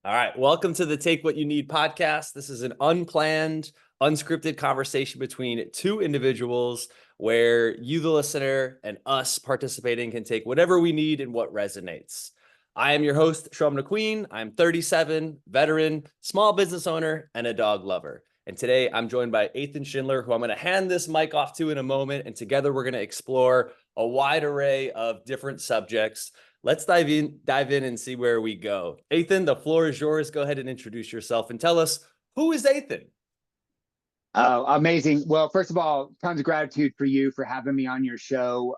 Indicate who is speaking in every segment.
Speaker 1: All right. Welcome to the Take What You Need podcast. This is an unplanned, unscripted conversation between two individuals where you, the listener, and us participating can take whatever we need and what resonates. I am your host, Sean McQueen. I'm 37, veteran, small business owner, and a dog lover. And today I'm joined by Athan Schindler, who I'm going to hand this mic off to in a moment. And together we're going to explore a wide array of different subjects. Let's dive in and see where we go. Athan, the floor is yours. Go ahead and introduce yourself and tell us, who is Athan?
Speaker 2: Amazing. Well, first of all, tons of gratitude for you for having me on your show.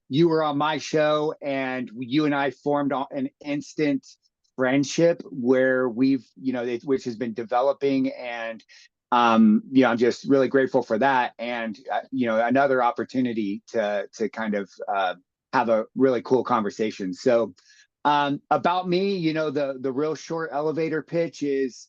Speaker 2: You were on my show and you and I formed an instant friendship where which has been developing, and I'm just really grateful for that. And another opportunity to kind of have a really cool conversation. So about me, the real short elevator pitch is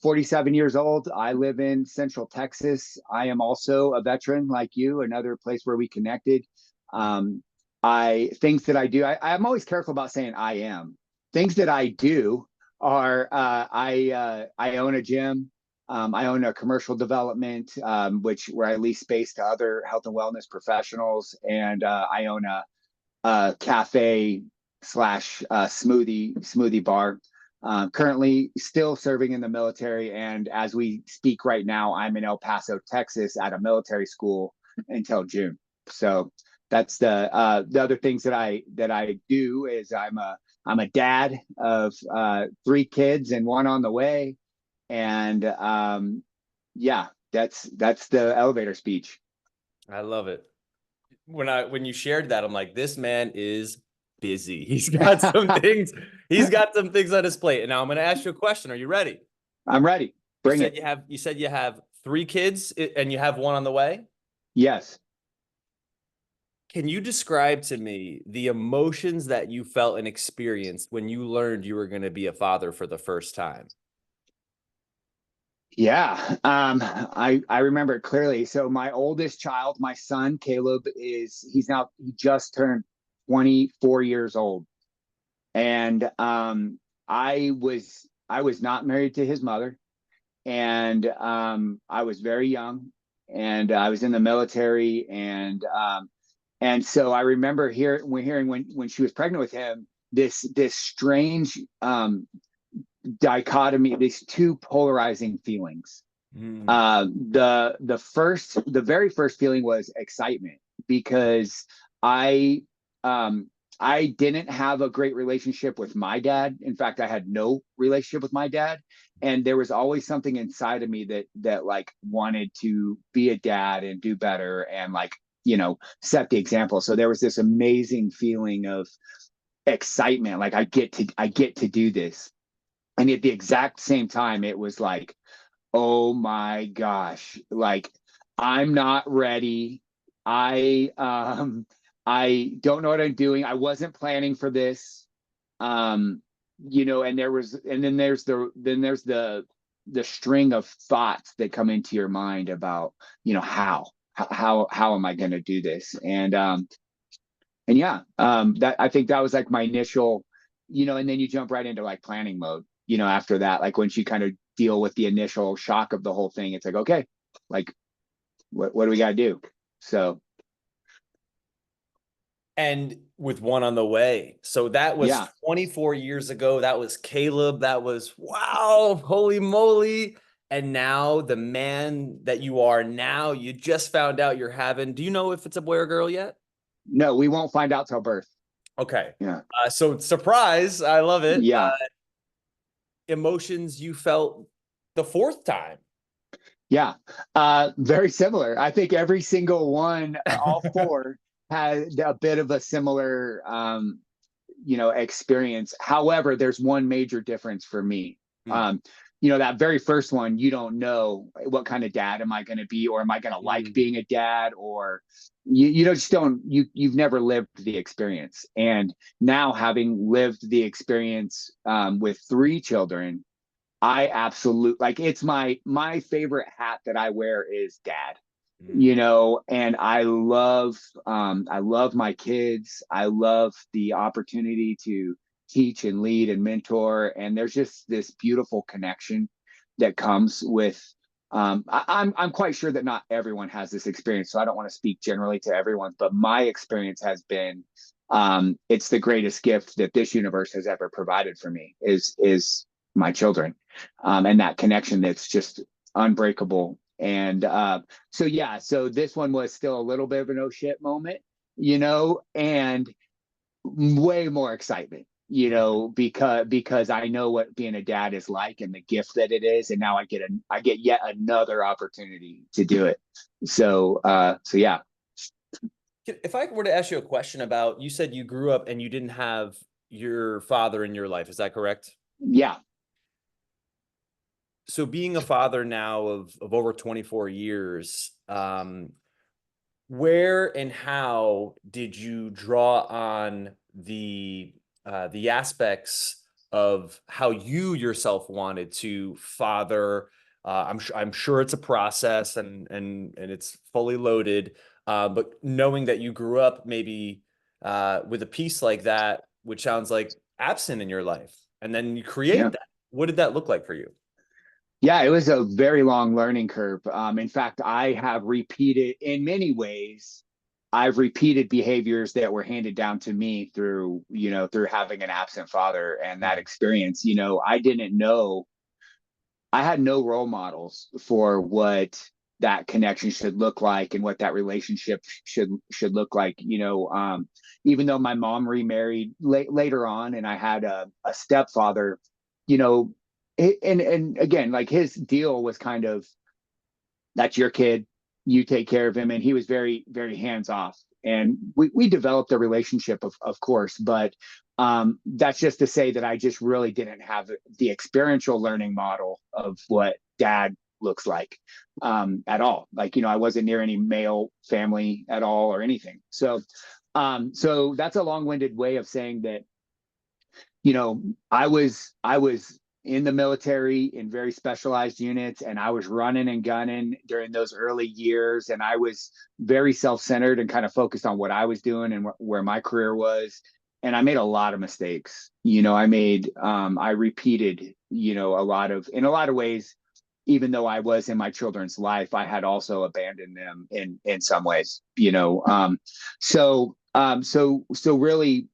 Speaker 2: 47 years old. I live in Central Texas. I am also a veteran like you, another place where we connected. Things that I do, I'm always careful about saying I am. Things that I do are I own a gym. I own a commercial development, where I lease space to other health and wellness professionals, and I own a cafe slash smoothie bar. Currently still serving in the military, and as we speak right now, I'm in El Paso, Texas, at a military school until June. So that's the other things that I do is I'm a dad of 3 kids and 1 on the way, and that's the elevator speech.
Speaker 1: I love it. When you shared that, I'm like, this man is busy. He's got some things. He's got some things on his plate. And now I'm going to ask you a question. Are you ready?
Speaker 2: I'm ready. Bring it.
Speaker 1: You said you have 3 kids and you have 1 on the way?
Speaker 2: Yes.
Speaker 1: Can you describe to me the emotions that you felt and experienced when you learned you were going to be a father for the first time?
Speaker 2: Yeah, I remember it clearly. So my oldest child, my son Caleb, he just turned 24 years old, and I was not married to his mother, and I was very young, and I was in the military, and so I remember hearing when she was pregnant with him, this strange dichotomy, these 2 polarizing feelings. The very first feeling was excitement, because I didn't have a great relationship with my dad. In fact, I had no relationship with my dad, and there was always something inside of me that like wanted to be a dad and do better and set the example. So there was this amazing feeling of excitement, like I get to do this. And at the exact same time, it was like, oh my gosh, like I'm not ready. I don't know what I'm doing. I wasn't planning for this. And then there's the string of thoughts that come into your mind about, how am I going to do this? And yeah, that I think that was like my initial, and then you jump right into like planning mode, after that, like once you kind of deal with the initial shock of the whole thing, it's like, okay, like what do we got to do? So.
Speaker 1: And with 1 on the way. So that was 24 years ago. That was Caleb. That was, wow, holy moly. And now the man that you are now, you just found out you're having, do you know if it's a boy or girl yet?
Speaker 2: No, we won't find out till birth.
Speaker 1: Okay.
Speaker 2: Yeah.
Speaker 1: So surprise. I love it.
Speaker 2: Yeah.
Speaker 1: Emotions you felt the 4th time.
Speaker 2: Yeah. Very similar. I think every single one, all 4 had a bit of a similar, experience. However, there's one major difference for me. That very first one, you don't know what kind of dad am I going to be, or am I going to like being a dad, or you've never lived the experience. And now, having lived the experience with 3 children, I absolutely, like, it's my favorite hat that I wear is dad. And I love my kids. I love the opportunity to teach and lead and mentor. And there's just this beautiful connection that comes with, I'm quite sure that not everyone has this experience. So I don't want to speak generally to everyone, but my experience has been, it's the greatest gift that this universe has ever provided for me is my children. And that connection that's just unbreakable. And so this one was still a little bit of an oh shit moment, and way more excitement, because I know what being a dad is like and the gift that it is, and now I get yet another opportunity to do it. So yeah.
Speaker 1: If I were to ask you a question about, you said you grew up and you didn't have your father in your life, is that correct?
Speaker 2: Yeah.
Speaker 1: So being a father now of over 24 years, where and how did you draw on the aspects of how you yourself wanted to father? I'm sure it's a process and it's fully loaded, but knowing that you grew up maybe with a piece like that, which sounds like absent in your life, and then you
Speaker 2: Yeah.
Speaker 1: create that. What did that look like for you?
Speaker 2: Yeah, it was a very long learning curve. In fact, I have repeated in many ways. I've repeated behaviors that were handed down to me through having an absent father and that experience. I didn't know, I had no role models for what that connection should look like and what that relationship should look like. Even though my mom remarried later on, and I had a stepfather, you know, and again, like his deal was kind of, that's your kid, you take care of him, and he was very very hands off, and we developed a relationship, of course, but that's just to say that I just really didn't have the experiential learning model of what dad looks like, at all. Like, I wasn't near any male family at all or anything. So that's a long-winded way of saying that, I was in the military in very specialized units, and I was running and gunning during those early years, and I was very self-centered and kind of focused on what I was doing and where my career was. And I made a lot of mistakes. I repeated, in a lot of ways, even though I was in my children's life, I had also abandoned them in some ways. So really,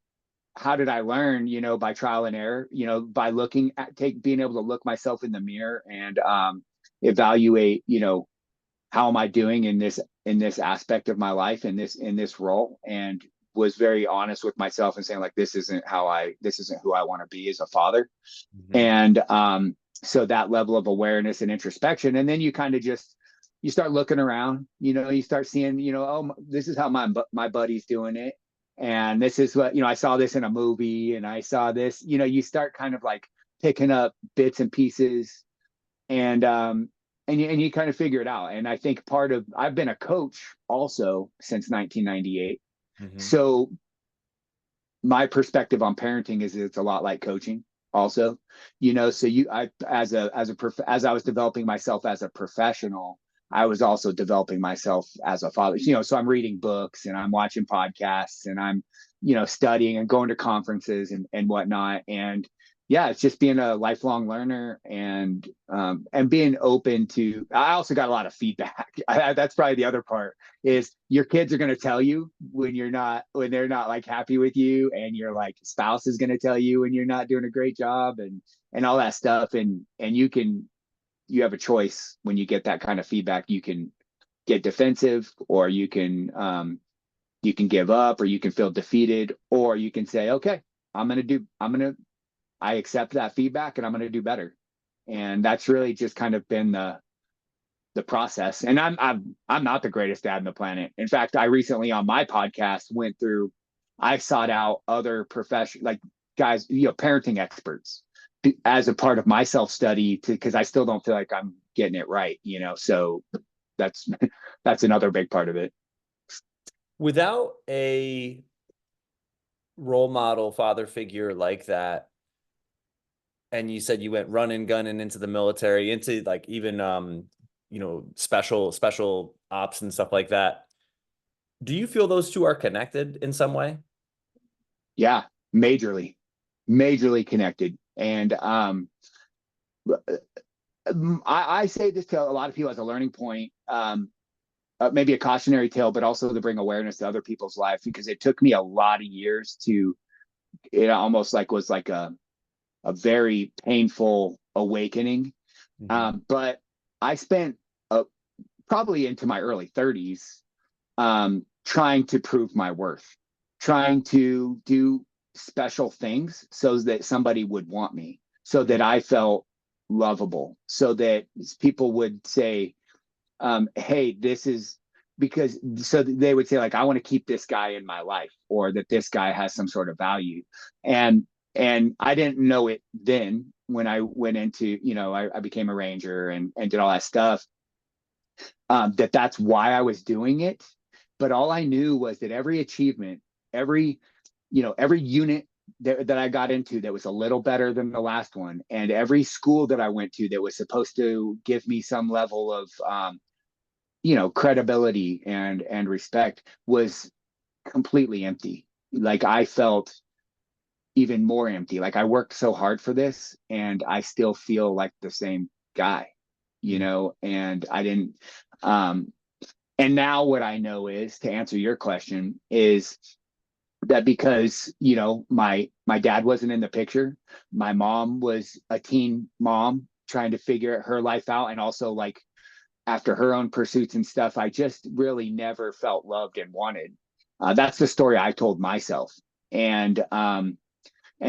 Speaker 2: how did I learn? By trial and error. By being able to look myself in the mirror and evaluate. How am I doing in this aspect of my life, in this role, and was very honest with myself and saying, like, this isn't who I want to be as a father.
Speaker 1: Mhm.
Speaker 2: And so that level of awareness and introspection, and then you kind of just, you start looking around, you start seeing, oh, this is how my buddy's doing it, and this is what, I saw this in a movie, and I saw this, you start kind of like picking up bits and pieces, and you kind of figure it out. And I think I've been a coach also since 1998.
Speaker 1: Mhm.
Speaker 2: So my perspective on parenting is it's a lot like coaching also. So as I was developing myself as a professional, I was also developing myself as a father. So I'm reading books and I'm watching podcasts and I'm studying and going to conferences and whatnot. And yeah, it's just being a lifelong learner and being open to. I also got a lot of feedback. That's probably the other part, is your kids are going to tell you when they're not like happy with you, and your like spouse is going to tell you when you're not doing a great job, and all that stuff. And you have a choice when you get that kind of feedback. You can get defensive, or you can give up, or you can feel defeated, or you can say, okay, I accept that feedback and I'm going to do better. And that's really just kind of been the process. And I'm not the greatest dad on the planet. In fact, I recently on my podcast I sought out other professional, like, guys, parenting experts as a part of my self-study, because I still don't feel like I'm getting it right. So that's that's another big part of it.
Speaker 1: Without a role model father figure like that, and you said you went running, gunning into the military, into like even special ops and stuff like that. Do you feel those two are connected in some way?
Speaker 2: Yeah, majorly. majorly connected. And I say this to a lot of people as a learning point, maybe a cautionary tale, but also to bring awareness to other people's life, because it took me a lot of years to, it almost like was like a very painful awakening. But I spent probably into my early 30s trying to prove my worth, trying to do special things so that somebody would want me, so that I felt lovable, so that people would say, hey, this is because, so they would say, like, I want to keep this guy in my life, or that this guy has some sort of value. And I didn't know it then when I went into, I became a ranger and did all that stuff, that that's why I was doing it. But all I knew was that every achievement, every, every unit that I got into that was a little better than the last one, and every school that I went to that was supposed to give me some level of, credibility and respect, was completely empty. Like, I felt even more empty. Like, I worked so hard for this and I still feel like the same guy, and I didn't, and now what I know is, to answer your question, is that because, my dad wasn't in the picture, my mom was a teen mom trying to figure her life out, and also, like, after her own pursuits and stuff, I just really never felt loved and wanted. That's the story I told myself. And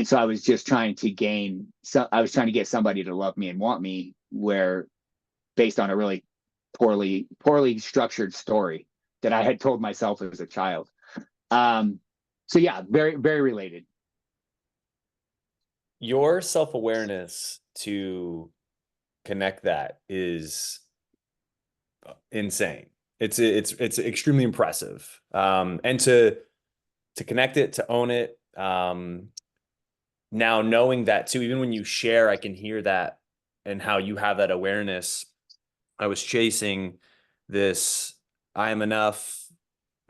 Speaker 2: so I was just trying to I was trying to get somebody to love me and want me, where, based on a really poorly structured story that I had told myself as a child. So yeah, very, very related.
Speaker 1: Your self-awareness to connect that is insane. It's extremely impressive. And to connect it, to own it. Now knowing that too, even when you share, I can hear that and how you have that awareness. I was chasing this, I am enough,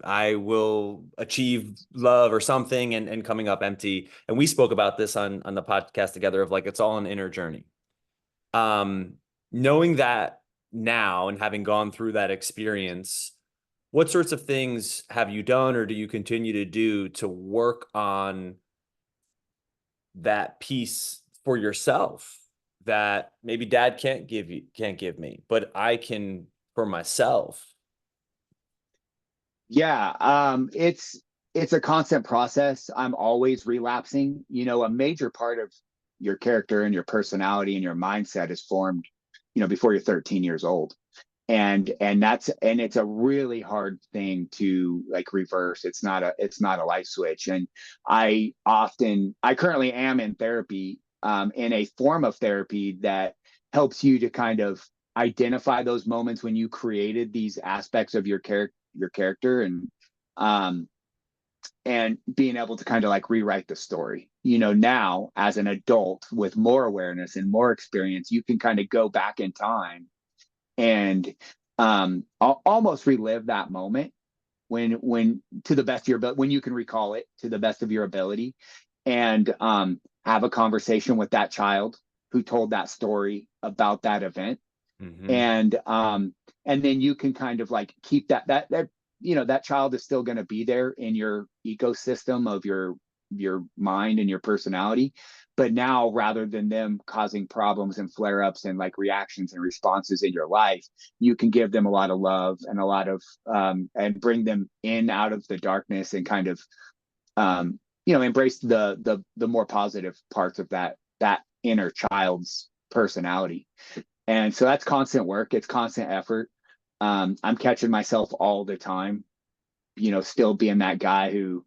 Speaker 1: I will achieve love or something, and coming up empty. And we spoke about this on the podcast together, of like, it's all an inner journey. Knowing that now and having gone through that experience, what sorts of things have you done or do you continue to do to work on that piece for yourself that maybe dad can't give me, but I can for myself?
Speaker 2: Yeah, it's a constant process. I'm always relapsing. A major part of your character and your personality and your mindset is formed, before you're 13 years old. And it's a really hard thing to, like, reverse. It's not a light switch. And I currently am in therapy, in a form of therapy that helps you to kind of identify those moments when you created these aspects of your character, um and being able to kind of, like, rewrite the story. Now, as an adult with more awareness and more experience, you can kind of go back in time and almost relive that moment, when to the best of your ability, when you can recall it to the best of your ability, and have a conversation with that child who told that story about that event.
Speaker 1: Mm-hmm.
Speaker 2: And then you can kind of, like, keep that child is still going to be there in your ecosystem of your mind and your personality. But now, rather than them causing problems and flare-ups and, like, reactions and responses in your life, you can give them a lot of love and a lot of, and bring them in out of the darkness, and kind of, embrace the more positive parts of that inner child's personality. And so that's constant work. It's constant effort. I'm catching myself all the time, still being that guy who,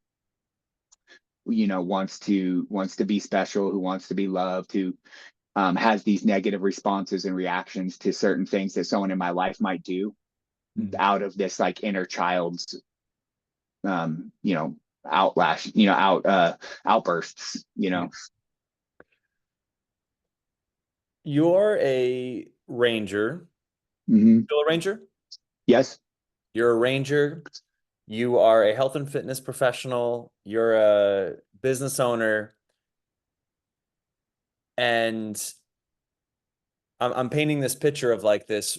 Speaker 2: wants to be special, who wants to be loved, who, has these negative responses and reactions to certain things that someone in my life might do,
Speaker 1: Mm-hmm.
Speaker 2: out of this, like, inner child's, um, you know, outlash, outbursts.
Speaker 1: You're a ranger.
Speaker 2: Hmm.
Speaker 1: Still a ranger?
Speaker 2: Yes.
Speaker 1: You're a ranger. You are a health and fitness professional. You're a business owner. And I'm painting this picture of like this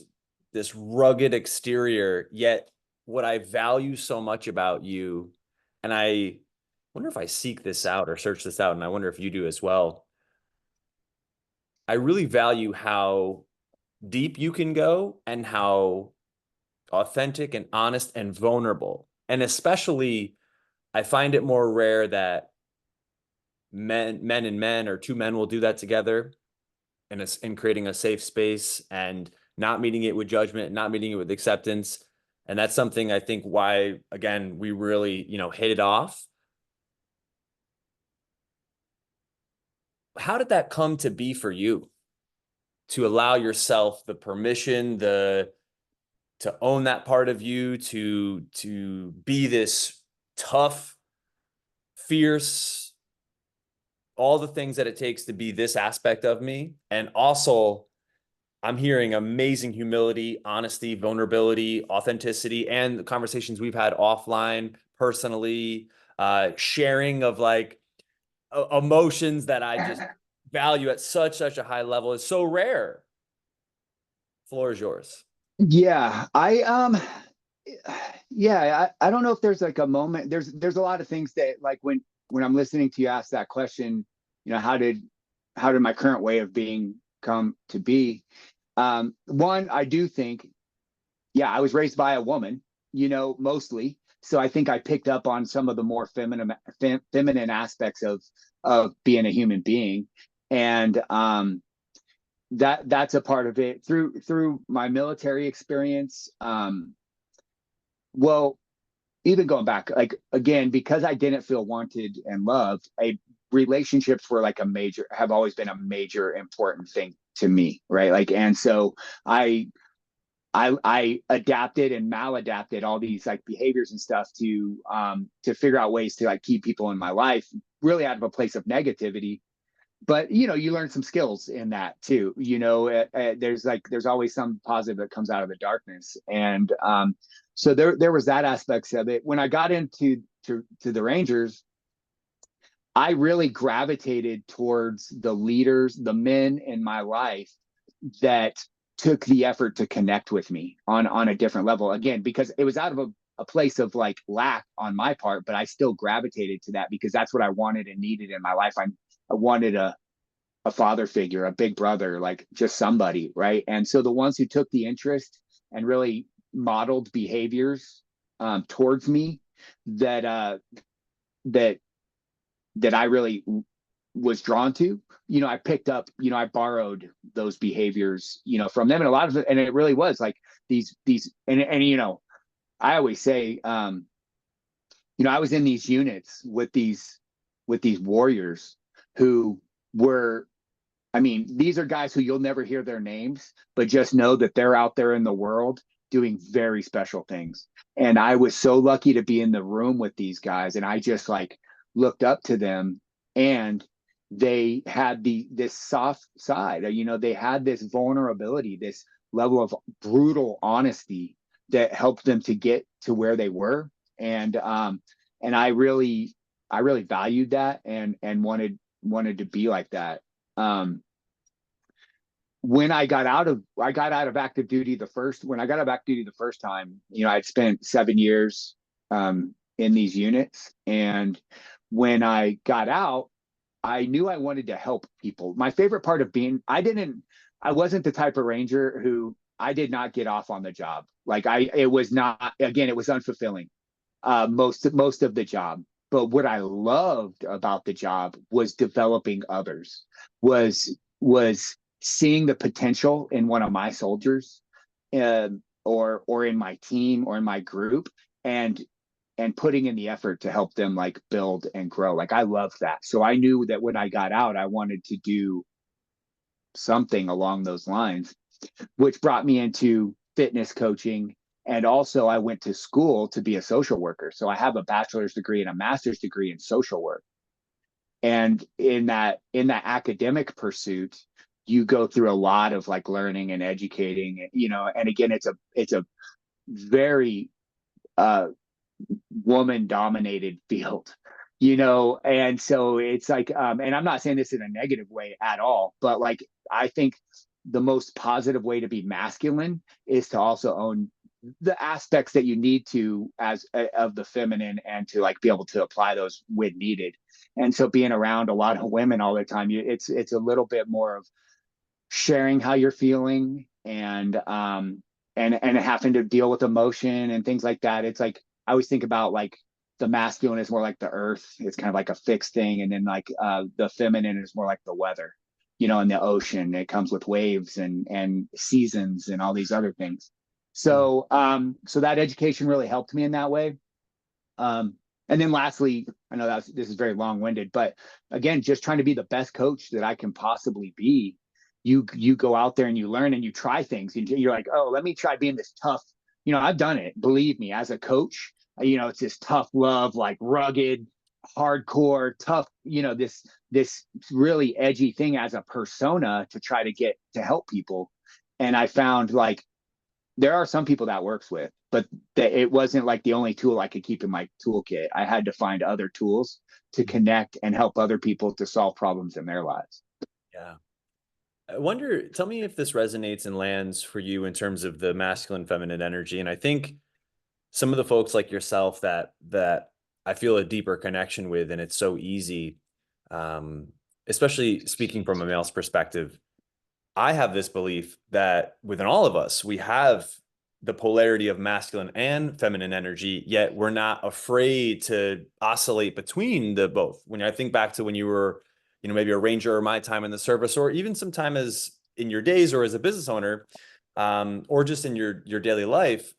Speaker 1: rugged exterior, yet what I value so much about you, and I wonder if I seek this out or search this out, and I wonder if you do as well. I really value how deep you can go and how authentic and honest and vulnerable. And especially, I find it more rare that men and men or two men will do that together in creating a safe space and not meeting it with judgment, not meeting it with acceptance. And that's something I think why, again, we really, hit it off. How did that come to be for you? To allow yourself the permission, to own that part of you, to be this tough, fierce, all the things that it takes to be this aspect of me. And also, I'm hearing amazing humility, honesty, vulnerability, authenticity, and the conversations we've had offline, personally, sharing of like emotions that I just value at such a high level is so rare. Floor is yours.
Speaker 2: Yeah, I don't know if there's like a moment. There's a lot of things that like when I'm listening to you ask that question, how did my current way of being come to be? One, I do think, yeah, I was raised by a woman, mostly. So I think I picked up on some of the more feminine aspects of being a human being, and that's a part of it through my military experience. Well, even going back, like again, because I didn't feel wanted and loved, relationships were like have always been a major important thing to me, right? Like, and so I I adapted and maladapted all these like behaviors and stuff to figure out ways to like keep people in my life, really out of a place of negativity. But you learn some skills in that too. There's always some positive that comes out of the darkness, and so there was that aspects of it. When I got into to the Rangers, I really gravitated towards the leaders, the men in my life that took the effort to connect with me on a different level. Again, because it was out of a place of like lack on my part, but I still gravitated to that because that's what I wanted and needed in my life. I wanted a father figure, a big brother, like just somebody, right? And so the ones who took the interest and really modeled behaviors towards me that that that I really was drawn to, I picked up, I borrowed those behaviors, from them. And a lot of it, and it really was like these, and I always say, I was in these units with these warriors who were, I mean, these are guys who you'll never hear their names, but just know that they're out there in the world doing very special things. And I was so lucky to be in the room with these guys. And I just like looked up to them, and they had this soft side, they had this vulnerability, this level of brutal honesty that helped them to get to where they were. And I really valued that and wanted to be like that. When I got out of active duty when I got out of active duty the first time, I'd spent 7 years in these units. And when I got out, I knew I wanted to help people. My favorite part of I wasn't the type of Ranger who I did not get off on the job. Like it was not, again, it was unfulfilling, most of the job. But what I loved about the job was developing others, was seeing the potential in one of my soldiers, or in my team or in my group, and putting in the effort to help them like build and grow. Like I loved that. So I knew that when I got out, I wanted to do something along those lines, which brought me into fitness coaching. And also I went to school to be a social worker. So I have a bachelor's degree and a master's degree in social work. And in that academic pursuit, you go through a lot of like learning and educating, and again, it's a very woman dominated field. And so it's like, and I'm not saying this in a negative way at all, but like, I think the most positive way to be masculine is to also own the aspects that you need to of the feminine, and to like be able to apply those when needed. And so being around a lot of women all the time, it's a little bit more of sharing how you're feeling, and having to deal with emotion and things like that. It's like I always think about like the masculine is more like the earth. It's kind of like a fixed thing, and then like the feminine is more like the weather, and the ocean. It comes with waves and seasons and all these other things.
Speaker 1: Mhm.
Speaker 2: So that education really helped me in that way. Um, and then lastly, I know this is very long winded, but again, just trying to be the best coach that I can possibly be. You go out there and you learn and you try things. You're like, oh, let me try being this tough. I've done it. Believe me, as a coach, it's this tough love, like rugged, hardcore, tough. This really edgy thing as a persona to try to get to help people. And I found like there are some people that works with, but it wasn't like the only tool I could keep in my toolkit. I had to find other tools to connect and help other people to solve problems in their lives.
Speaker 1: Yeah. I wonder, tell me if this resonates and lands for you in terms of the masculine feminine energy. And I think some of the folks like yourself that I feel a deeper connection with, and it's so easy, um, especially speaking from a male's perspective. I have this belief that within all of us, we have the polarity of masculine and feminine energy, yet we're not afraid to oscillate between the both. When I think back to when you were, maybe a ranger, or my time in the service, or even some time as in your days or as a business owner, or just in your daily life,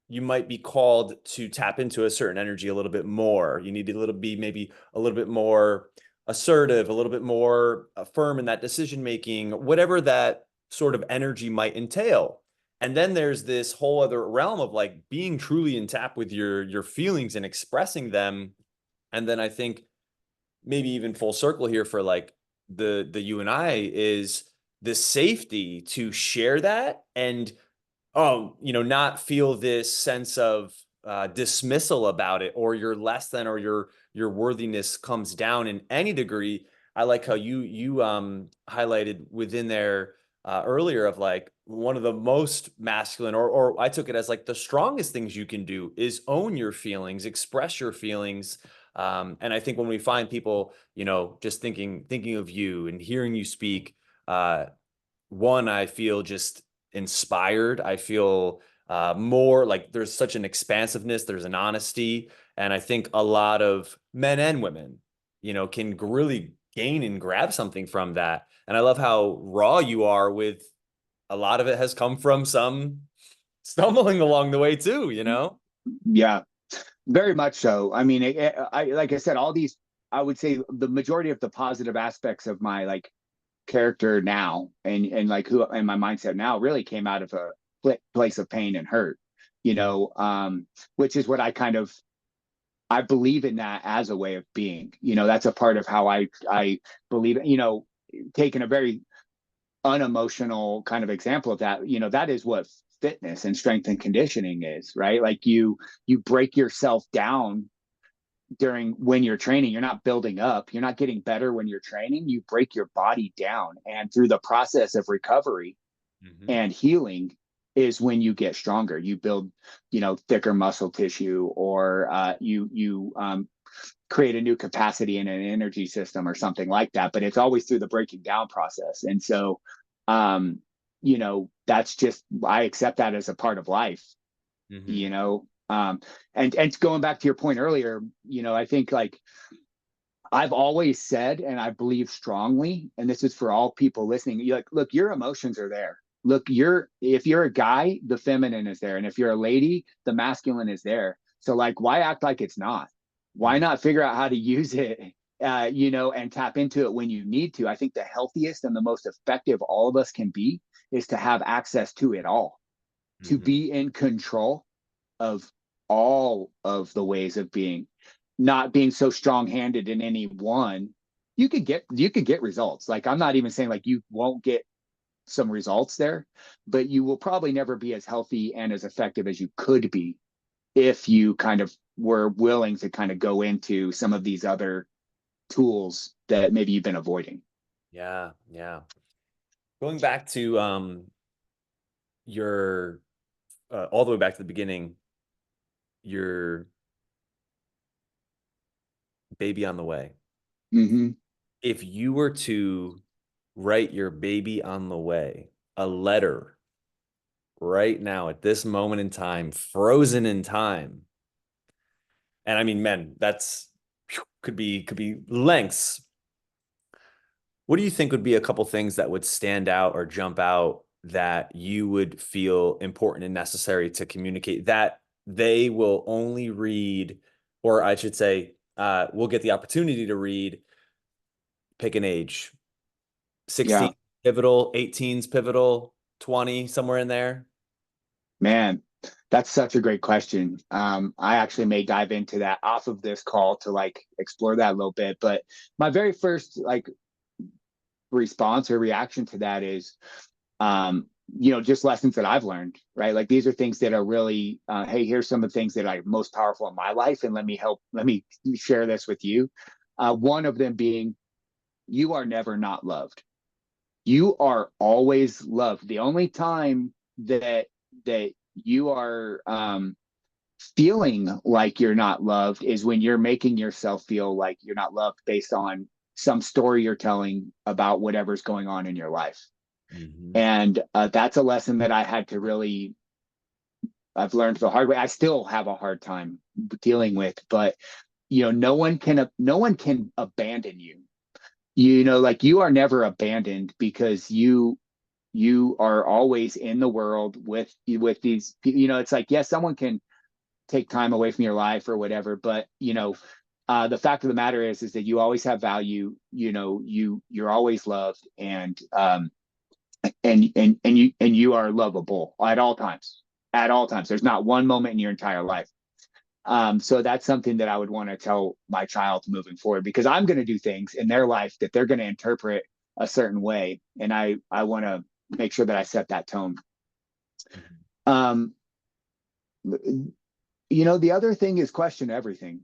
Speaker 1: you might be called to tap into a certain energy a little bit more. You need to be maybe a little bit more assertive, a little bit more firm in that decision making, whatever that sort of energy might entail. And then there's this whole other realm of like being truly in tap with your feelings and expressing them. And then I think maybe even full circle here for like the you and I is the safety to share that, and not feel this sense of dismissal about it, or you're less than, or your worthiness comes down in any degree. I like how you highlighted within there earlier of like one of the most masculine, or I took it as like the strongest things you can do is own your feelings, express your feelings. And I think when we find people, just thinking of you and hearing you speak, one, I feel just inspired. I feel more like there's such an expansiveness, there's an honesty. And I think a lot of men and women, can really gain and grab something from that. And I love how raw you are with a lot of it has come from some stumbling along the way too.
Speaker 2: Yeah, very much so. I mean, I like I said, all these. I would say the majority of the positive aspects of my like character now, and like who and my mindset now really came out of a place of pain and hurt. Which is what I believe in that as a way of being. That's a part of how I believe. Taking a very unemotional kind of example of that, that is what fitness and strength and conditioning is, right? Like you break yourself down during when you're training. You're not building up, you're not getting better when you're training. You break your body down, and through the process of recovery
Speaker 1: Mhm.
Speaker 2: and healing is when you get stronger. You build thicker muscle tissue, or you create a new capacity in an energy system or something like that. But it's always through the breaking down process. And so um that's just, I accept that as a part of life. you
Speaker 1: Mhm.
Speaker 2: know and going back to your point earlier, I think like I've always said, and I believe strongly, and this is for all people listening, you like, look, your emotions are there. Look, if you're a guy, the feminine is there. And if you're a lady, the masculine is there. So like, why act like it's not? Why
Speaker 1: Mhm.
Speaker 2: not figure out how to use it, and tap into it when you need to? I think the healthiest and the most effective all of us can be is to have access to it all, to
Speaker 1: Mhm.
Speaker 2: be in control of all of the ways of being, not being so strong-handed in any one. You could get results. Like, I'm not even saying like you won't get some results there, but you will probably never be as healthy and as effective as you could be if you kind of we're willing to kind of go into some of these other tools that maybe you've been avoiding.
Speaker 1: Yeah, yeah. Going back to your all the way back to the beginning, your baby on the way.
Speaker 2: Mm-hmm.
Speaker 1: If you were to write your baby on the way a letter right now at this moment in time, frozen in time, and I mean, men, that's could be lengths. What do you think would be a couple things that would stand out or jump out that you would feel important and necessary to communicate that they will only read, or I should say, we'll get the opportunity to read, pick an age, 16
Speaker 2: Yeah,
Speaker 1: pivotal, 18's pivotal, 20, somewhere in there?
Speaker 2: man, that's such a great question. I actually may dive into that off of this call to like explore that a little bit. But my very first like response or reaction to that is, just lessons that I've learned, right? Like these are things that are really, hey, here's some of the things that are most powerful in my life, and let me share this with you. One of them being, you are never not loved. You are always loved. The only time that you are feeling like you're not loved is when you're making yourself feel like you're not loved based on some story you're telling about whatever's going on in your life.
Speaker 1: Mhm.
Speaker 2: And that's a lesson that I had to really, I've learned the hard way. I still have a hard time dealing with, but no one can abandon you. Like you are never abandoned because you are always in the world with these. It's like, yes, someone can take time away from your life or whatever, but the fact of the matter is that you always have value. You're always loved, and you are lovable at all times. At all times, there's not one moment in your entire life. So that's something that I would want to tell my child moving forward, because I'm going to do things in their life that they're going to interpret a certain way, and I want to make sure that I set that tone. Um, the other thing is question everything.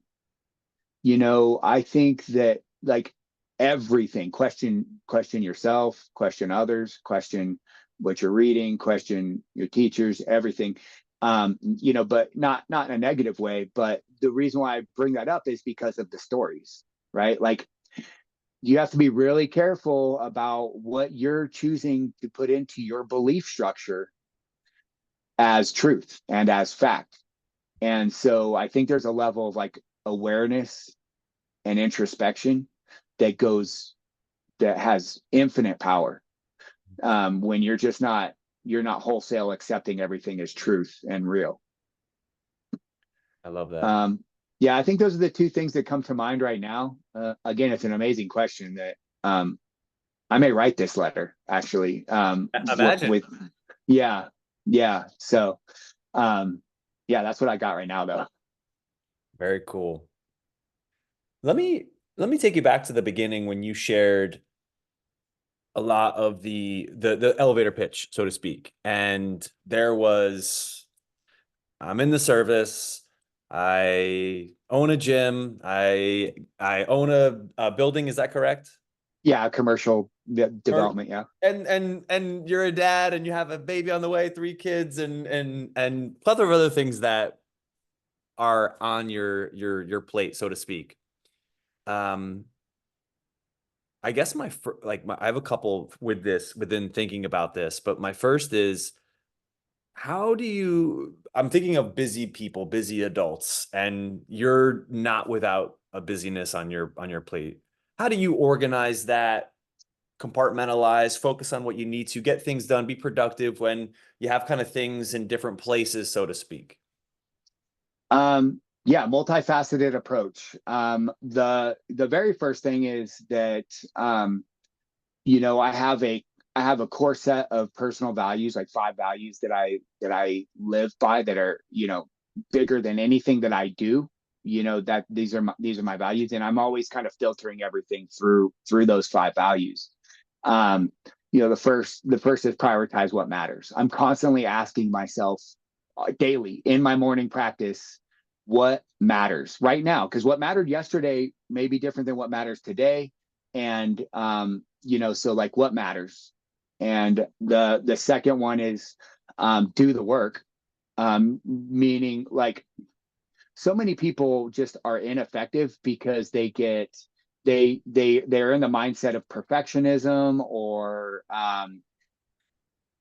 Speaker 2: I think that like everything, question yourself, question others, question what you're reading, question your teachers, everything. But not in a negative way. But the reason why I bring that up is because of the stories, right? Like you have to be really careful about what you're choosing to put into your belief structure as truth and as fact. And so I think there's a level of like awareness and introspection that goes that has infinite power, when you're not wholesale accepting everything as truth and real.
Speaker 1: I love that.
Speaker 2: Yeah, I think those are the two things that come to mind right now. Again, it's an amazing question that I may write this letter actually.
Speaker 1: Imagine.
Speaker 2: With yeah, yeah. So yeah, that's what I got right now though.
Speaker 1: Very cool. Let me let me take you back to the beginning when you shared a lot of the elevator pitch, so to speak. And there was, I'm in the service. I own a gym. I own a building. Is that correct?
Speaker 2: Yeah, commercial
Speaker 1: Or
Speaker 2: development. Yeah.
Speaker 1: and you're a dad and you have a baby on the way, three kids and plethora of other things that are on your plate, so to speak. Um, I guess I have a couple with this within thinking about this, but my first is, how do you, I'm thinking of busy people, busy adults, and you're not without a busyness on your plate. How do you organize that, compartmentalize, focus on what you need to get things done, be productive when you have kind of things in different places, so to speak?
Speaker 2: Yeah, multifaceted approach. The very first thing is that I have a core set of personal values, like five values that I live by, that are bigger than anything that I do. That these are my values, and I'm always kind of filtering everything through those five values. Um, the first is prioritize what matters. I'm constantly asking myself daily in my morning practice, what matters right now, because what mattered yesterday may be different than what matters today. And so like what matters. And the second one is do the work. Meaning like so many people just are ineffective because they're in the mindset of perfectionism, or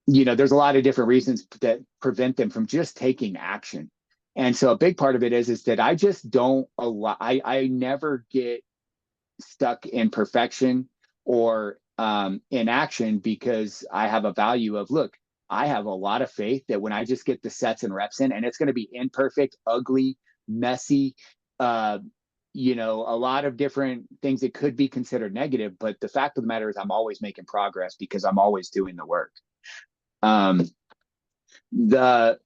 Speaker 2: there's a lot of different reasons that prevent them from just taking action. And so a big part of it is that I just don't allow, I never get stuck in perfection or inaction, because I have a value of, look, I have a lot of faith that when I just get the sets and reps in, and it's going to be imperfect, ugly, messy, uh, a lot of different things that could be considered negative. But the fact of the matter is I'm always making progress because I'm always doing the work. Um, the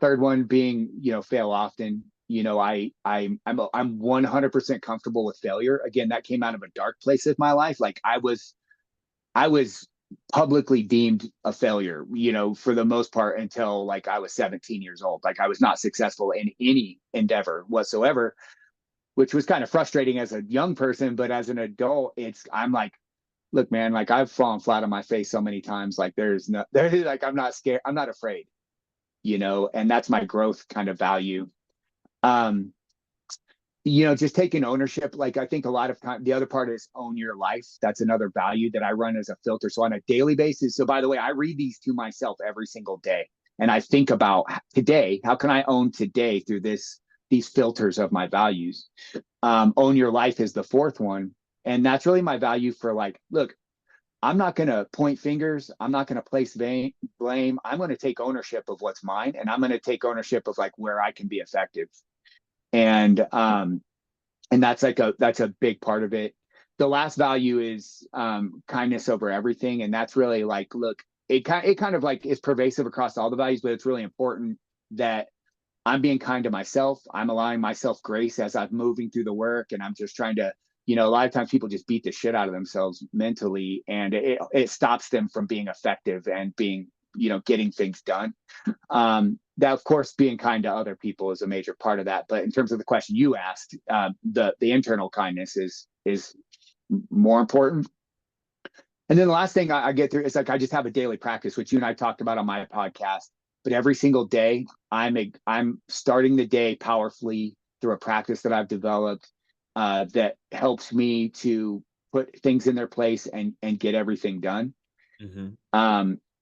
Speaker 2: third one being, fail often. I'm 100% comfortable with failure. Again, that came out of a dark place of my life. Like I was publicly deemed a failure, for the most part, until like I was 17 years old. Like I was not successful in any endeavor whatsoever, which was kind of frustrating as a young person. But as an adult, I'm like, look, man, like I've fallen flat on my face so many times. Like like, I'm not scared. I'm not afraid, and that's my growth kind of value. Um, just taking ownership. Like I think a lot of time, the other part is own your life. That's another value that I run as a filter. So on a daily basis. So by the way, I read these to myself every single day. And I think about today, how can I own today through these filters of my values? Own your life is the fourth one. And that's really my value for like, look, I'm not going to point fingers. I'm not going to place blame. I'm going to take ownership of what's mine. And I'm going to take ownership of like where I can be effective. And that's a big part of it. The last value is kindness over everything. And that's really like, look, it kind of like is pervasive across all the values, but it's really important that I'm being kind to myself. I'm allowing myself grace as I'm moving through the work. And I'm just trying to, a lot of times people just beat the shit out of themselves mentally, and it stops them from being effective and being, getting things done. That of course, being kind to other people is a major part of that. But in terms of the question you asked, the internal kindness is more important. And then the last thing I get through is like I just have a daily practice, which you and I talked about on my podcast. But every single day, I'm starting the day powerfully through a practice that I've developed that helps me to put things in their place and get everything done.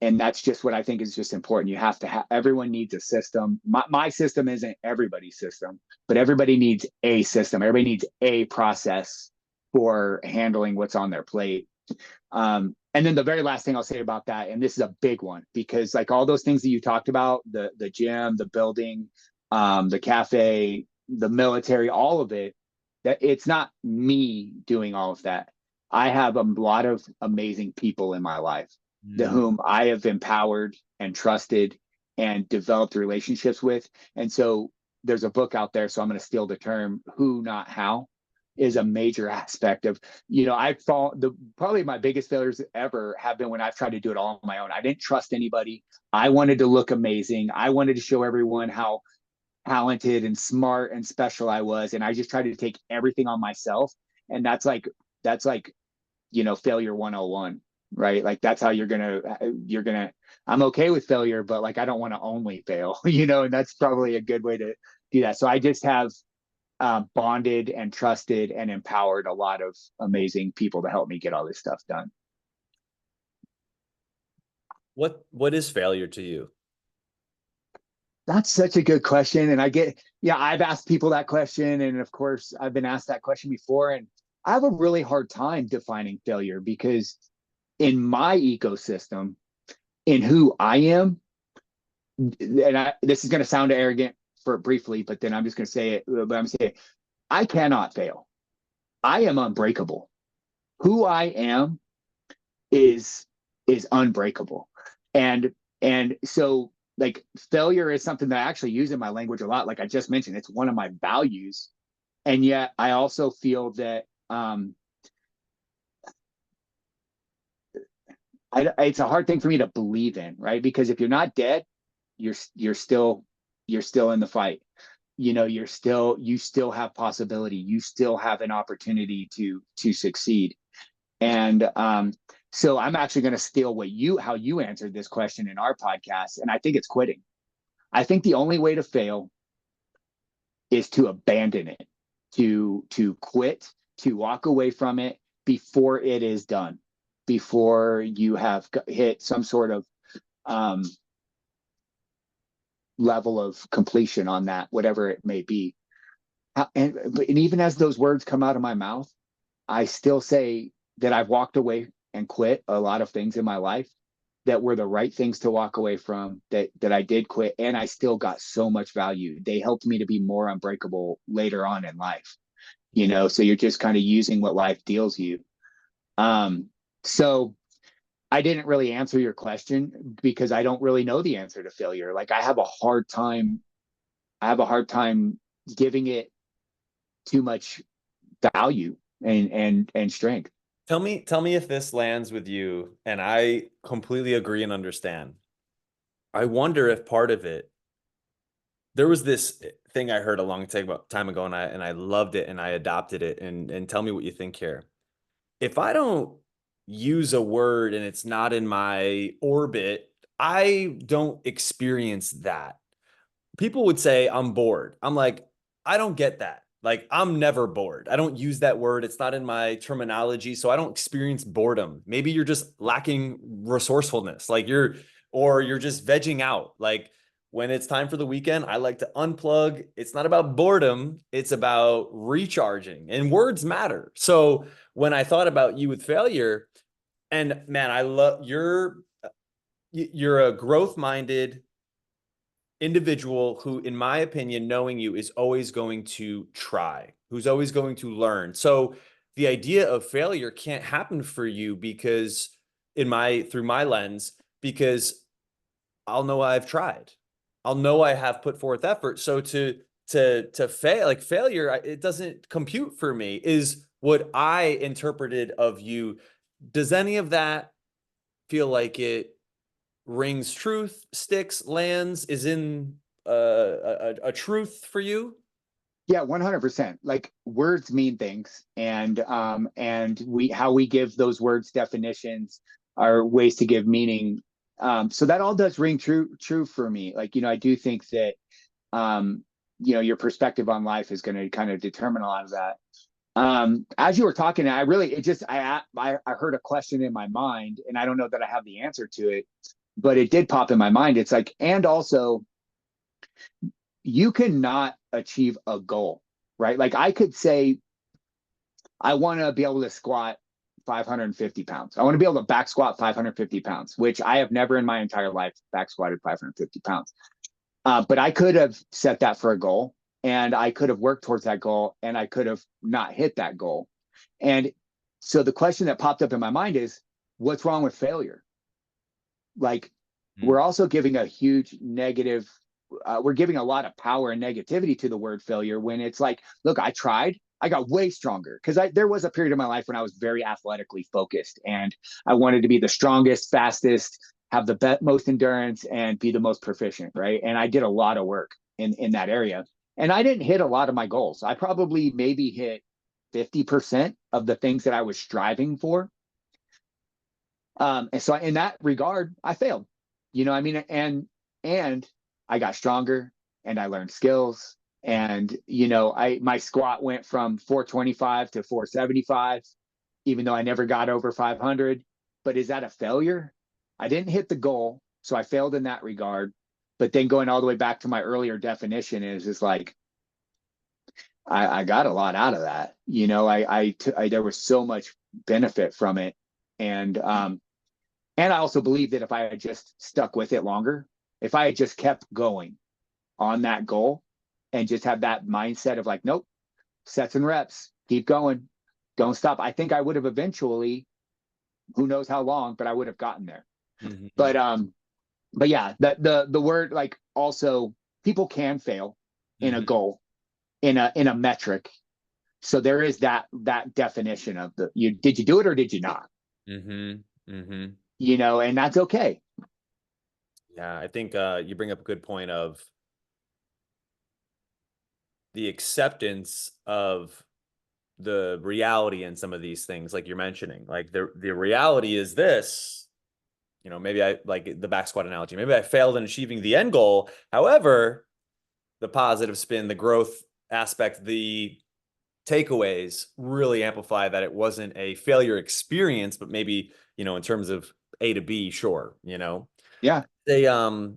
Speaker 2: And that's just what I think is just important. You have to have, everyone needs a system. My system isn't everybody's system, but everybody needs a system. Everybody needs a process for handling what's on their plate. And then the very last thing I'll say about that, and this is a big one, because like all those things that you talked about, the gym, the building, the cafe, the military, all of it, that it's not me doing all of that. I have a lot of amazing people in my life whom I have empowered and trusted and developed relationships with. And so there's a book out there, so I'm going to steal the term, who, not how, is a major aspect of, probably my biggest failures ever have been when I've tried to do it all on my own. I didn't trust anybody. I wanted to look amazing. I wanted to show everyone how talented and smart and special I was. And I just tried to take everything on myself. And that's like, failure 101, right? Like that's how you're gonna, I'm okay with failure, but like, I don't want to only fail, and that's probably a good way to do that. So I just have bonded and trusted and empowered a lot of amazing people to help me get all this stuff done.
Speaker 1: What is failure to you?
Speaker 2: That's such a good question. And I've asked people that question. And of course, I've been asked that question before. And I have a really hard time defining failure, because in my ecosystem, in who I am, and this is going to sound arrogant for briefly, but then I'm just going to say it. But I'm saying I cannot fail. I am unbreakable. Who I am is unbreakable. And so like failure is something that I actually use in my language a lot. Like I just mentioned, it's one of my values. And yet I also feel that it's a hard thing for me to believe in, right? Because if you're not dead, you're still in the fight. you still have possibility. You still have an opportunity to succeed. And so I'm actually going to steal how you answered this question in our podcast. And I think it's quitting. I think the only way to fail is to abandon it, to quit, to walk away from it before it is done, before you have hit some sort of level of completion on that, whatever it may be. And even as those words come out of my mouth, I still say that I've walked away and quit a lot of things in my life that were the right things to walk away from, that I did quit, and I still got so much value. They helped me to be more unbreakable later on in life, so you're just kind of using what life deals you. So I didn't really answer your question because I don't really know the answer to failure. Like I have a hard time giving it too much value and strength.
Speaker 1: Tell me if this lands with you, and I completely agree and understand. I wonder if part of it, there was this thing I heard a long time ago, and I loved it and I adopted it. And tell me what you think here. If I don't use a word and it's not in my orbit, I don't experience that. People would say I'm bored. I'm like, I don't get that. Like, I'm never bored. I don't use that word. It's not in my terminology. So I don't experience boredom. Maybe you're just lacking resourcefulness. Or you're just vegging out. Like, when it's time for the weekend, I like to unplug. It's not about boredom, it's about recharging, and words matter. So when I thought about you with failure, and man, I love you're a growth minded individual who, in my opinion, knowing you, is always going to try, who's always going to learn. So the idea of failure can't happen for you because through my lens, because I'll know I've tried. I'll know I have put forth effort. So to fail, like failure, it doesn't compute for me, is what I interpreted of you. Does any of that feel like it rings truth, sticks, lands, is in a truth for you?
Speaker 2: Yeah, 100%. Like words mean things, and how we give those words definitions are ways to give meaning. So that all does ring true for me. Like, I do think that your perspective on life is going to kind of determine a lot of that. As you were talking, I heard a question in my mind, and I don't know that I have the answer to it, but it did pop in my mind. It's like, and also you cannot achieve a goal, right? Like I could say, I want to be able to squat 550 pounds. I want to be able to back squat 550 pounds, which I have never in my entire life back squatted 550 pounds. But I could have set that for a goal, and I could have worked towards that goal, and I could have not hit that goal. And so the question that popped up in my mind is, what's wrong with failure? Like, we're also giving a huge negative, we're giving a lot of power and negativity to the word failure, when it's like, look, I tried, I got way stronger, because there was a period of my life when I was very athletically focused, and I wanted to be the strongest, fastest, have the most endurance, and be the most proficient, right? And I did a lot of work in that area, and I didn't hit a lot of my goals. I probably maybe hit 50% of the things that I was striving for. And so in that regard, I failed. I mean, and I got stronger, and I learned skills, and my squat went from 425 to 475, even though I never got over 500. But is that a failure? I didn't hit the goal, so I failed in that regard. But then going all the way back to my earlier definition is just like, I got a lot out of that. There was so much benefit from it, and I also believe that if I had just stuck with it longer, if I had just kept going on that goal and just had that mindset of like, nope, sets and reps, keep going, don't stop, I think I would have eventually, who knows how long, but I would have gotten there.
Speaker 1: Mm-hmm.
Speaker 2: But yeah, the word, like, also people can fail in a goal, in a metric. So there is that definition of did you do it or did you not? And that's okay.
Speaker 1: Yeah, I think you bring up a good point of the acceptance of the reality in some of these things, like you're mentioning. Like the reality is this, maybe I like the back squat analogy. Maybe I failed in achieving the end goal. However, the positive spin, the growth aspect, the takeaways really amplify that it wasn't a failure experience, but maybe, in terms of A to B, sure,
Speaker 2: Yeah.
Speaker 1: a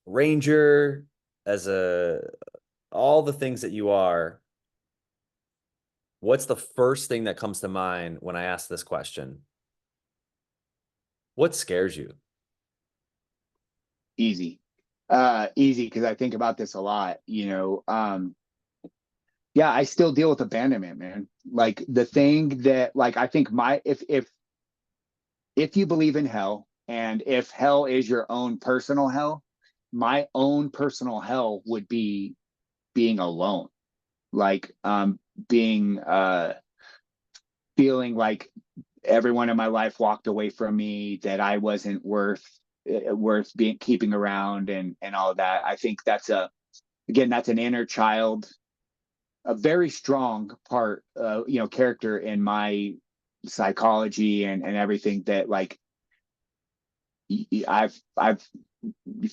Speaker 1: ranger, as all the things that you are, what's the first thing that comes to mind when I ask this question? What scares you?
Speaker 2: Easy. Easy, because I think about this a lot, yeah, I still deal with abandonment, man. Like the thing that, like, I think if you believe in hell, and if hell is your own personal hell, my own personal hell would be being alone. Like being feeling like everyone in my life walked away from me, that I wasn't worth being keeping around, and all of that. I think that's that's an inner child, a very strong part, character in my psychology, and everything, that, like, I've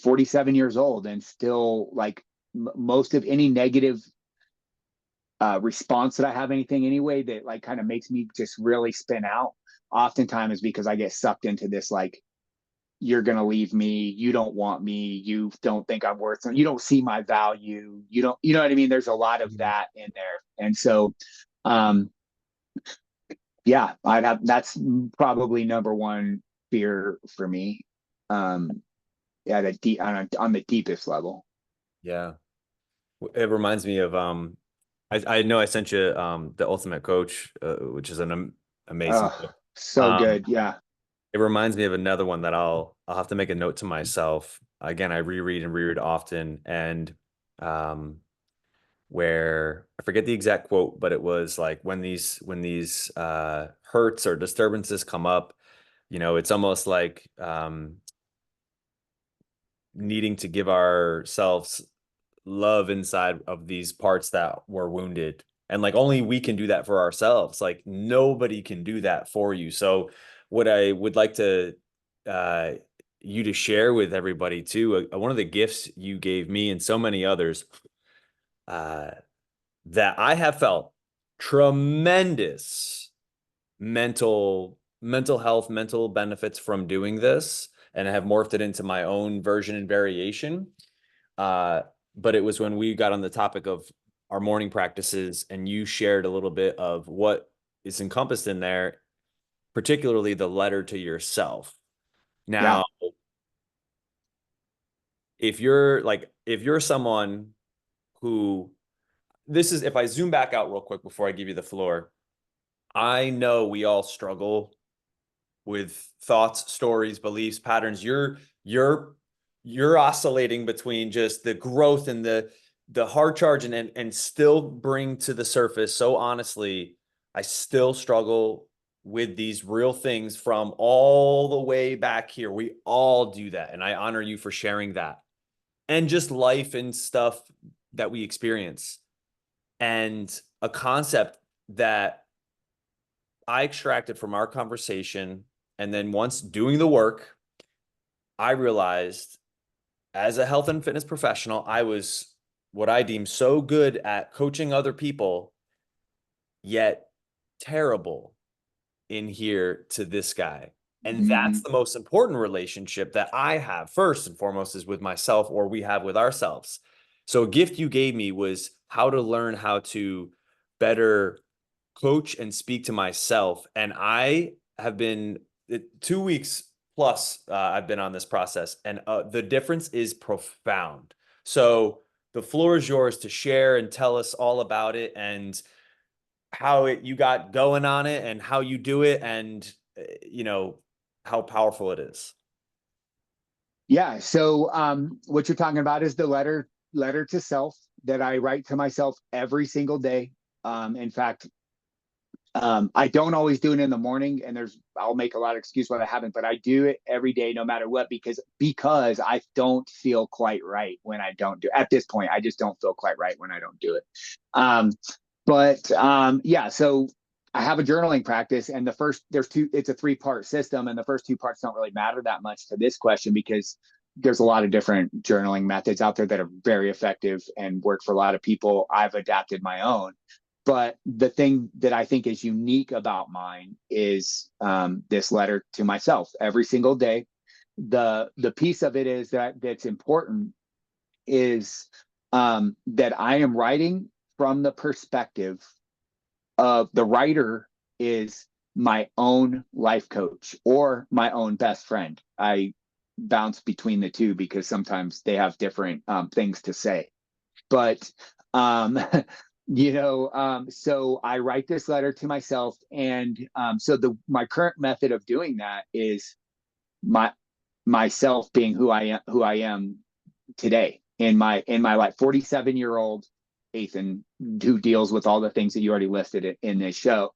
Speaker 2: 47 years old, and still, like, most of any negative response that I have, anything anyway, that, like, kind of makes me just really spin out, oftentimes is because I get sucked into this, like, you're going to leave me, you don't want me, you don't think I'm worth it, you don't see my value, you don't, you know what I mean? There's a lot of that in there. And so um yeah, that's probably number one fear for me. Yeah, the deep on the deepest level.
Speaker 1: Yeah. It reminds me of I know I sent you the Ultimate Coach, which is an amazing
Speaker 2: Oh,
Speaker 1: book.
Speaker 2: so good. Yeah.
Speaker 1: It reminds me of another one that I'll have to make a note to myself. Again, I reread often, and um where I forget the exact quote, but it was like when these hurts or disturbances come up, it's almost like needing to give ourselves love inside of these parts that were wounded. And like only we can do that for ourselves. Like nobody can do that for you. So what I would like to uh you to share with everybody too, one of the gifts you gave me and so many others, uh that I have felt tremendous mental health, mental benefits from doing this, and I have morphed it into my own version and variation. Uh, but it was when we got on the topic of our morning practices, and you shared a little bit of what is encompassed in there, particularly the letter to yourself.
Speaker 2: Yeah.
Speaker 1: Now, if you're someone who, this is, if I zoom back out real quick before I give you the floor, I know we all struggle with thoughts, stories, beliefs, patterns. You're oscillating between just the growth and the hard charge, and still bring to the surface. So honestly, I still struggle with these real things from all the way back here. We all do that. And I honor you for sharing that. And just life and stuff that we experience. And a concept that I extracted from our conversation, and then once doing the work, I realized as a health and fitness professional, I was what I deem so good at coaching other people, yet terrible in here to this guy. And that's
Speaker 2: Mhm.
Speaker 1: the most important relationship that I have, first and foremost, is with myself, or we have with ourselves. So a gift you gave me was how to learn how to better coach and speak to myself. And I have been 2 weeks plus, I've been on this process, and the difference is profound. So the floor is yours to share and tell us all about it, and how you got going on it, and how you do it, and how powerful it is.
Speaker 2: Yeah. So what you're talking about is the letter to self that I write to myself every single day. In fact, I don't always do it in the morning, and I'll make a lot of excuse why I haven't, but I do it every day, no matter what, because I don't feel quite right when I don't do it. At this point, I just don't feel quite right when I don't do it. Um, yeah, so I have a journaling practice, and it's a 3-part system, and the first 2 parts don't really matter that much to this question because there's a lot of different journaling methods out there that are very effective and work for a lot of people. I've adapted my own. But the thing that I think is unique about mine is this letter to myself every single day. The piece of it is that's important is that I am writing from the perspective of the writer is my own life coach or my own best friend. I bounce between the two because sometimes they have different things to say. But um, so I write this letter to myself, and so the my current method of doing that is my myself being who I am today in my life. 47-year-old Athan, who deals with all the things that you already listed in this show.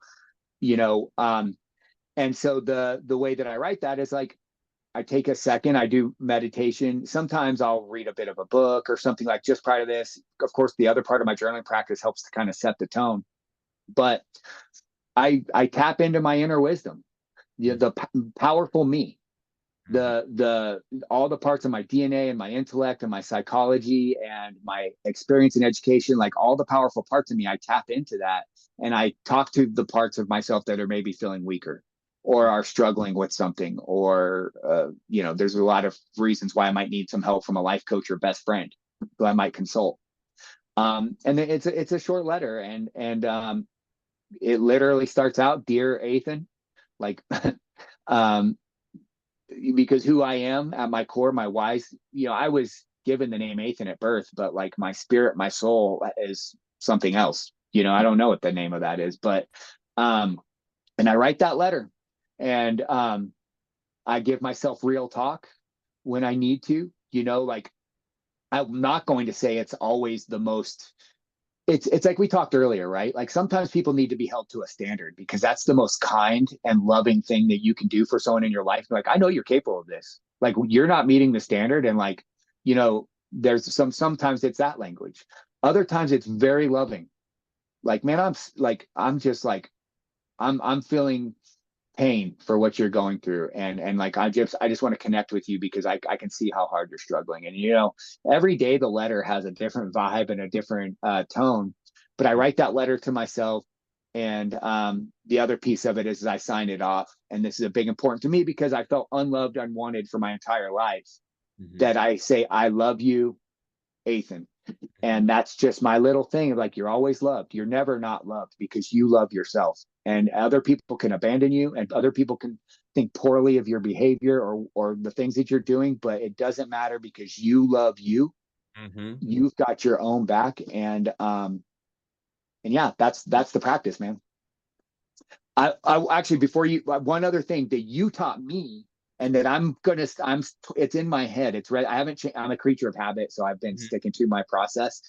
Speaker 2: You know, and so the way that I write that is like I take a second, I do meditation. Sometimes I'll read a bit of a book or something like just prior to this. Of course, the other part of my journaling practice helps to kind of set the tone. But I tap into my inner wisdom, the powerful me, the all the parts of my DNA and my intellect and my psychology and my experience and education, like all the powerful parts of me, I tap into that and I talk to the parts of myself that are maybe feeling weaker or are struggling with something, or there's a lot of reasons why I might need some help from a life coach or best friend who I might consult. And then it's a short letter, and it literally starts out, "Dear Athan," like um, because who I am at my core, my wise, I was given the name Athan at birth, but like my spirit, my soul is something else. I don't know what the name of that is, but and I write that letter, and I give myself real talk when I need to. Like I'm not going to say it's always the most. It's like we talked earlier, right? Like sometimes people need to be held to a standard because that's the most kind and loving thing that you can do for someone in your life. Like, I know you're capable of this. Like you're not meeting the standard, and like, there's sometimes it's that language. Other times it's very loving. Like, man, I'm just like I'm feeling pain for what you're going through, and like I just want to connect with you because I can see how hard you're struggling. And every day the letter has a different vibe and a different tone, but I write that letter to myself. And the other piece of it is I sign it off, and this is a big important to me because I felt unloved, unwanted for my entire life.
Speaker 1: Mm-hmm.
Speaker 2: That I say I love you, Athan. And that's just my little thing of like, you're always loved. You're never not loved because you love yourself. And other people can abandon you, and other people can think poorly of your behavior or the things that you're doing, but it doesn't matter because you love you.
Speaker 1: Mm-hmm.
Speaker 2: You've got your own back. And yeah, that's the practice, man. I actually, before you, one other thing that you taught me, and that it's in my head. It's right. I haven't changed. I'm a creature of habit, so I've been
Speaker 1: Mm-hmm.
Speaker 2: sticking to my process.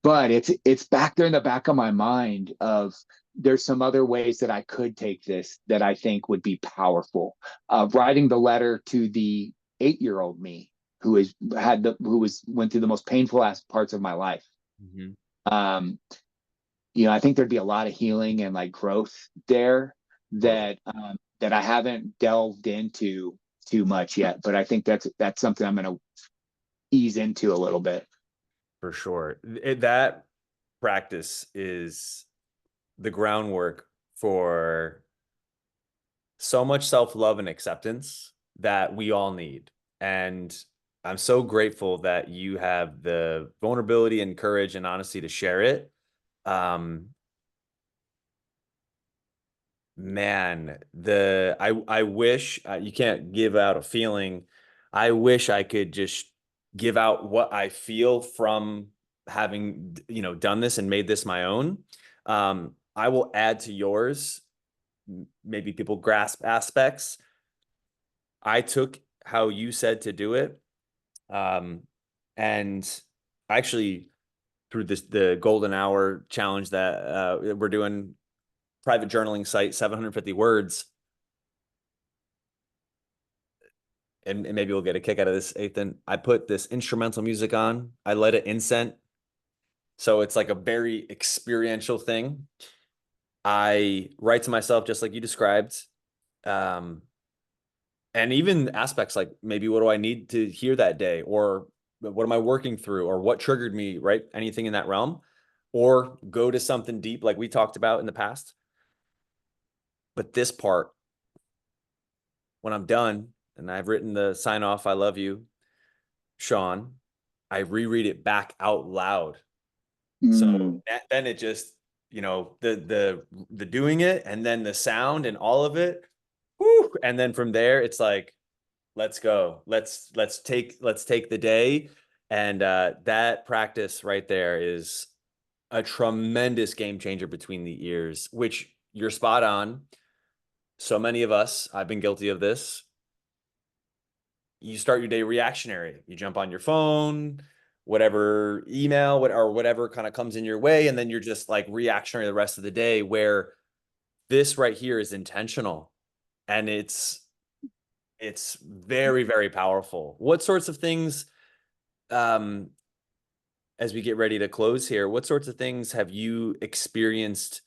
Speaker 2: But it's back there in the back of my mind of there's some other ways that I could take this that I think would be powerful. Writing the letter to the 8-year-old me who went through the most painful parts of my life.
Speaker 1: Mm-hmm.
Speaker 2: Um, I think there'd be a lot of healing and like growth there
Speaker 1: Totally.
Speaker 2: that I haven't delved into too much yet. But I think that's something I'm going to ease into a little bit.
Speaker 1: For sure. That practice is the groundwork for so much self-love and acceptance that we all need. And I'm so grateful that you have the vulnerability and courage and honesty to share it. Um, Man, I wish you can't give out a feeling. I wish I could just give out what I feel from having, done this and made this my own. I will add to yours. Maybe people grasp aspects. I took how you said to do it. Um, and actually through the golden hour challenge that we're doing private journaling site, 750 words. And maybe we'll get a kick out of this, Athan. I put this instrumental music on. I let it incent. So it's like a very experiential thing. I write to myself just like you described. Um, and even aspects like maybe what do I need to hear that day, or what am I working through, or what triggered me, right? Anything in that realm, or go to something deep like we talked about in the past. But this part, when I'm done and I've written the sign off, I love you, Sean, I reread it back out loud. So then it just, the doing it and then the sound and all of it. Whew, and then from there, it's like, let's go. Let's take the day. And that practice right there is a tremendous game changer between the ears, which you're spot on. So many of us, I've been guilty of this. You start your day reactionary. You jump on your phone, whatever email, or whatever kind of comes in your way, and then you're just like reactionary the rest of the day, where this right here is intentional, and it's very, very powerful. What sorts of things, as we get ready to close here, what sorts of things have you experienced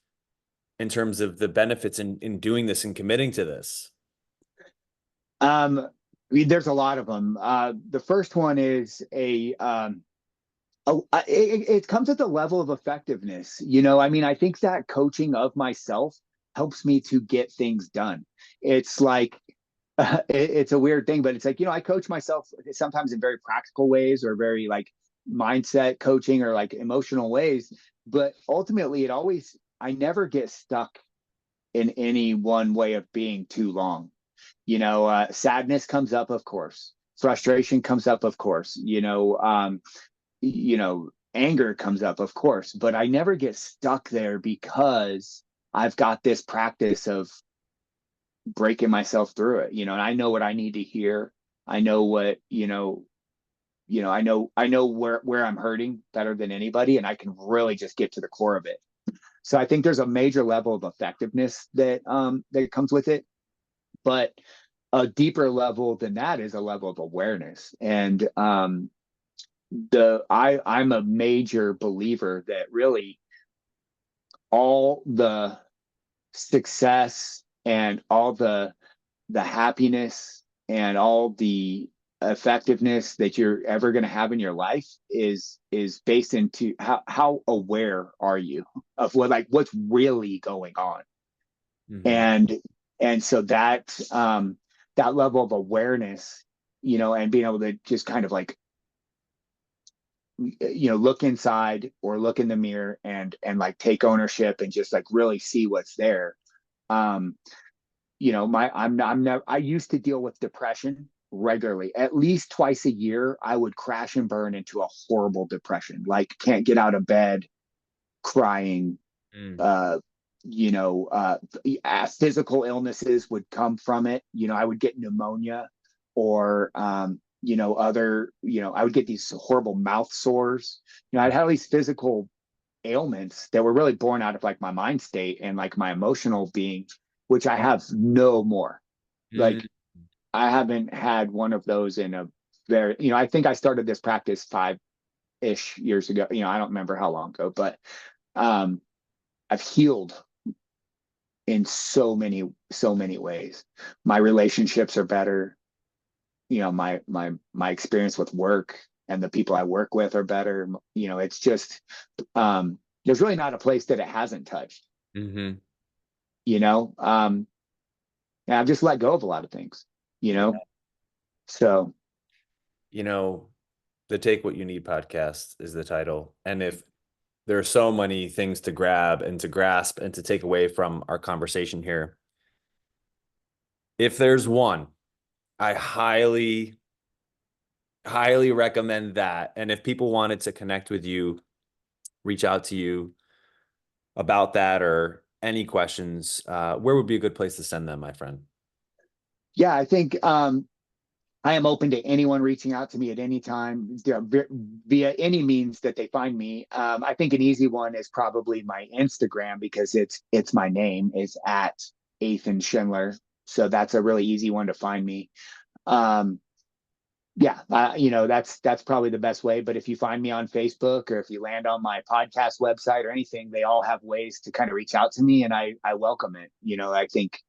Speaker 1: in terms of the benefits in doing this and committing to this?
Speaker 2: I mean, there's a lot of them. The first one is it comes at the level of effectiveness. I mean, I think that coaching of myself helps me to get things done. It's like, it's a weird thing, but it's like, I coach myself sometimes in very practical ways, or very like mindset coaching, or like emotional ways. But ultimately, I never get stuck in any one way of being too long. Sadness comes up, of course. Frustration comes up, of course. Anger comes up, of course. But I never get stuck there, because I've got this practice of breaking myself through it. And I know what I need to hear. I know what, I know where I'm hurting better than anybody, and I can really just get to the core of it. So I think there's a major level of effectiveness that comes with it. But a deeper level than that is a level of awareness. And I'm a major believer that really all the success and all the happiness and all the effectiveness that you're ever going to have in your life is based into how aware are you of what's really going on.
Speaker 1: Mm-hmm.
Speaker 2: And so that level of awareness, and being able to just kind of like, look inside or look in the mirror, and like take ownership and just like really see what's there. um I used to deal with depression regularly. At least twice a year, I would crash and burn into a horrible depression, like can't get out of bed, crying.
Speaker 1: Mm.
Speaker 2: uh Physical illnesses would come from it. I would get pneumonia, or I would get these horrible mouth sores. I'd have these physical ailments that were really born out of like my mind state and like my emotional being, which I have no more.
Speaker 1: Mm.
Speaker 2: Like, I haven't had one of those in a very, I think I started this practice 5-ish years ago. I don't remember how long ago, but um I've healed in so many ways. My relationships are better. My experience with work and the people I work with are better. It's just, there's really not a place that it hasn't touched.
Speaker 1: Mm-hmm.
Speaker 2: you know and I've just let go of a lot of things. you
Speaker 1: Yeah.
Speaker 2: know so
Speaker 1: You know, the Take What You Need podcast is the title. And if there are so many things to grab and to grasp and to take away from our conversation here, if there's one, I highly, highly recommend that. And if people wanted to connect with you, reach out to you about that or any questions, where would be a good place to send them, my friend?
Speaker 2: yeah, I think I am open to anyone reaching out to me at any time via any means that they find me. I think an easy one is probably my Instagram, because it's my name. It's at Athan Schindler, so that's a really easy one to find me. Um, yeah, that's probably the best way. But if you find me on Facebook, or if you land on my podcast website or anything, they all have ways to kind of reach out to me, and I welcome it. I think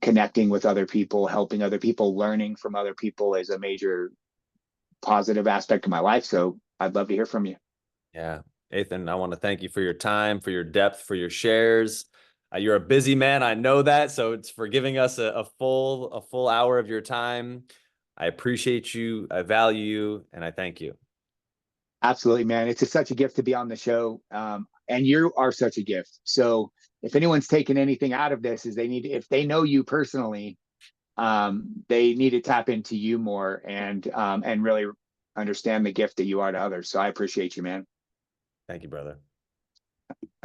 Speaker 2: connecting with other people, helping other people, learning from other people is a major positive aspect of my life. So I'd love to hear from you.
Speaker 1: Yeah. Ethan, I want to thank you for your time, for your depth, for your shares. You're a busy man. I know that. So it's for giving us a full hour of your time. I appreciate you. I value you, and I thank you.
Speaker 2: Absolutely, man. It's such a gift to be on the show. And you are such a gift. So if anyone's taken anything out of this, is if they know you personally, they need to tap into you more, and really understand the gift that you are to others. So I appreciate you, man.
Speaker 1: Thank you, brother.